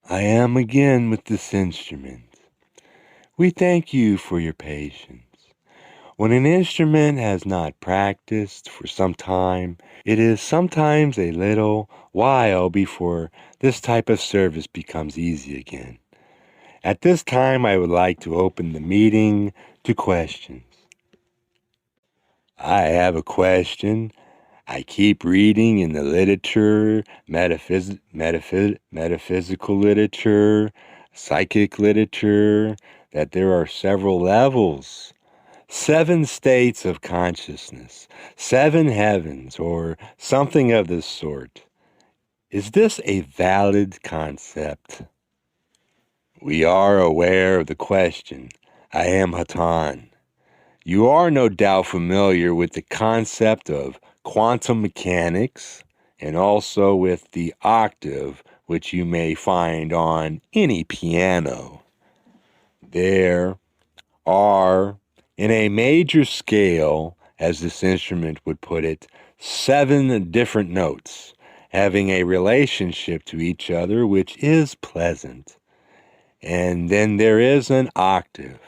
I am again with this instrument. We thank you for your patience. When an instrument has not practiced for some time, it is sometimes a little while before this type of service becomes easy again. At this time, I would like to open the meeting to questions. I have a question. I keep reading in the literature, metaphysical literature, psychic literature, that there are several levels, 7 states of consciousness, 7 heavens, or something of this sort. Is this a valid concept? We are aware of the question. I am Hatonn. You are no doubt familiar with the concept of quantum mechanics and also with the octave, which you may find on any piano. There are, in a major scale, as this instrument would put it, 7 different notes having a relationship to each other which is pleasant. And then there is an octave.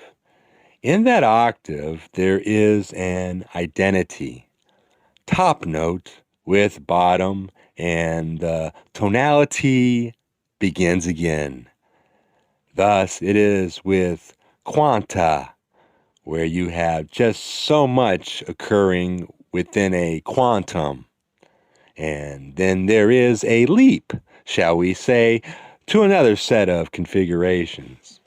In that octave, there is an identity, top note with bottom, and the tonality begins again. Thus, it is with quanta, where you have just so much occurring within a quantum. And then there is a leap, shall we say, to another set of configurations.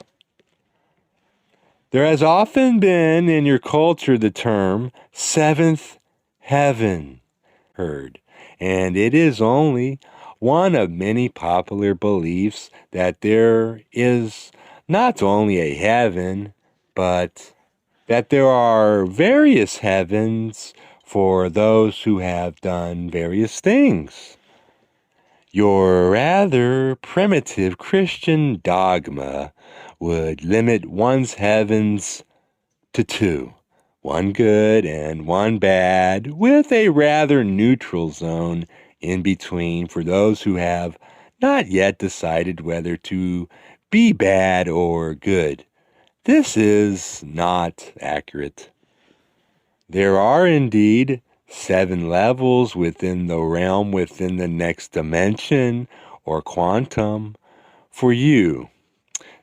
There has often been in your culture the term seventh heaven heard, and it is only one of many popular beliefs that there is not only a heaven, but that there are various heavens for those who have done various things. Your rather primitive Christian dogma would limit one's heavens to 2, one good and one bad, with a rather neutral zone in between for those who have not yet decided whether to be bad or good. This is not accurate. There are indeed 7 levels within the realm within the next dimension or quantum for you.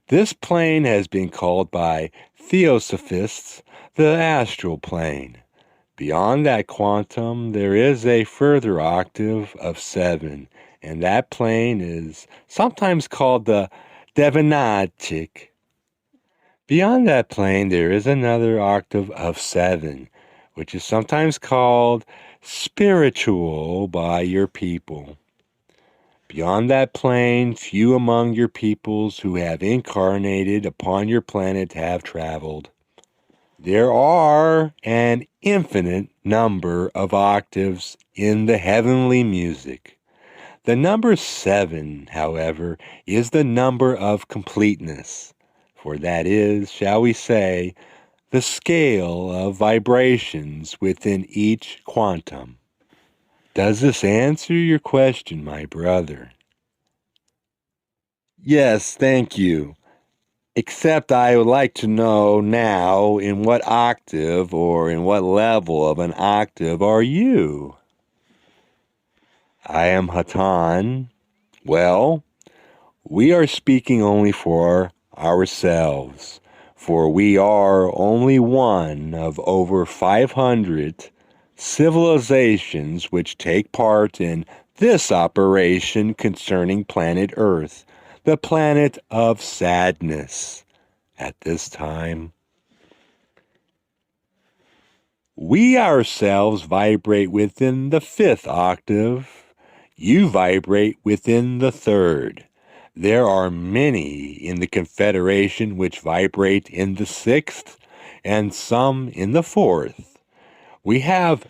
This plane has been called by theosophists the astral plane. Beyond that quantum, there is a further octave of 7, and that plane is sometimes called the Devanaggic. Beyond that plane, there is another octave of 7, which is sometimes called spiritual by your people. Beyond that plane, few among your peoples who have incarnated upon your planet have traveled. There are an infinite number of octaves in the heavenly music. The number 7, however, is the number of completeness, for that is, shall we say, the scale of vibrations within each quantum. Does this answer your question, my brother? Yes, thank you. Except I would like to know now in what octave or in what level of an octave are you? I am Hatonn. Well, we are speaking only for ourselves, for we are only one of over 500 civilizations which take part in this operation concerning planet Earth, the planet of sadness. At this time, we ourselves vibrate within the 5th octave. You vibrate within the 3rd. There are many in the Confederation which vibrate in the 6th, and some in the 4th. We have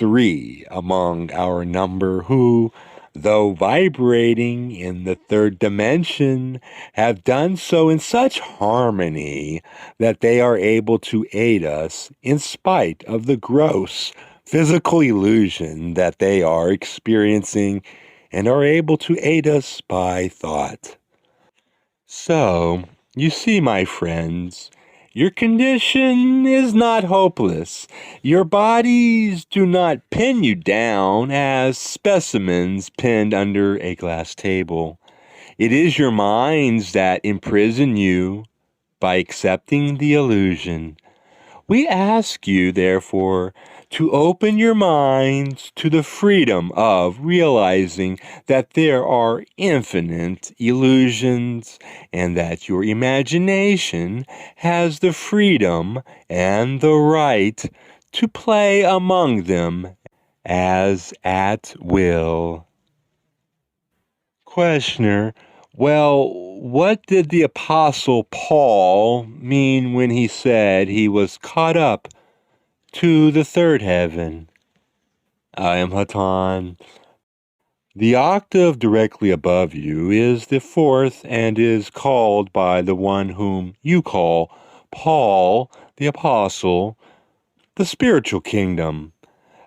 3 among our number who, though vibrating in the 3rd dimension, have done so in such harmony that they are able to aid us in spite of the gross physical illusion that they are experiencing, and are able to aid us by thought. So, you see, my friends, your condition is not hopeless. Your bodies do not pin you down as specimens pinned under a glass table. It is your minds that imprison you by accepting the illusion. We ask you, therefore, to open your minds to the freedom of realizing that there are infinite illusions and that your imagination has the freedom and the right to play among them as at will. Questioner: well, what did the Apostle Paul mean when he said he was caught up to the third heaven? I am Hatonn. The octave directly above you is the fourth and is called by the one whom you call Paul the Apostle, the spiritual kingdom.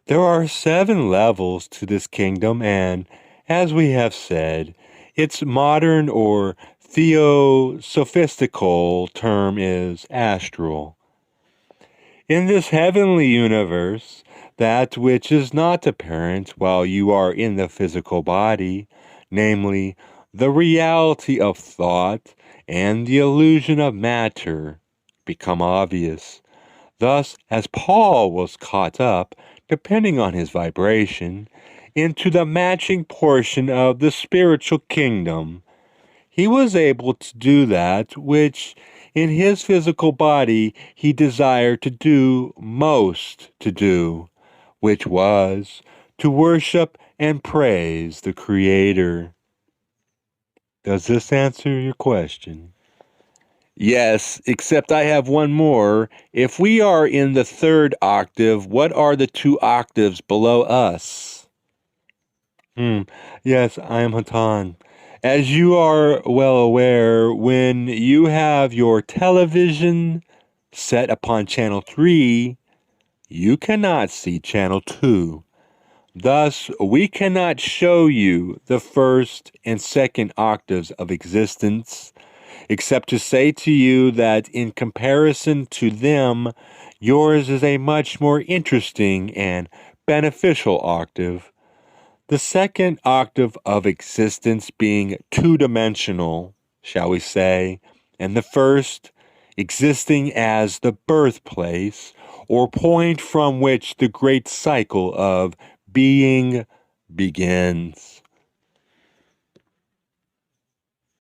There are 7 levels to this kingdom, and, as we have said, its modern or theosophistical term is astral. In this heavenly universe, that which is not apparent while you are in the physical body, namely, the reality of thought and the illusion of matter, become obvious. Thus, as Paul was caught up, depending on his vibration, into the matching portion of the spiritual kingdom, he was able to do that which in his physical body he desired to do most to do, which was to worship and praise the Creator. Does this answer your question? Yes, except I have one more. If we are in the third octave, what are the 2 octaves below us? Yes, I am Hatonn. As you are well aware, when you have your television set upon channel 3, you cannot see channel 2. Thus, we cannot show you the first and second octaves of existence, except to say to you that in comparison to them, yours is a much more interesting and beneficial octave. The second octave of existence being 2-dimensional, shall we say, and the first existing as the birthplace or point from which the great cycle of being begins.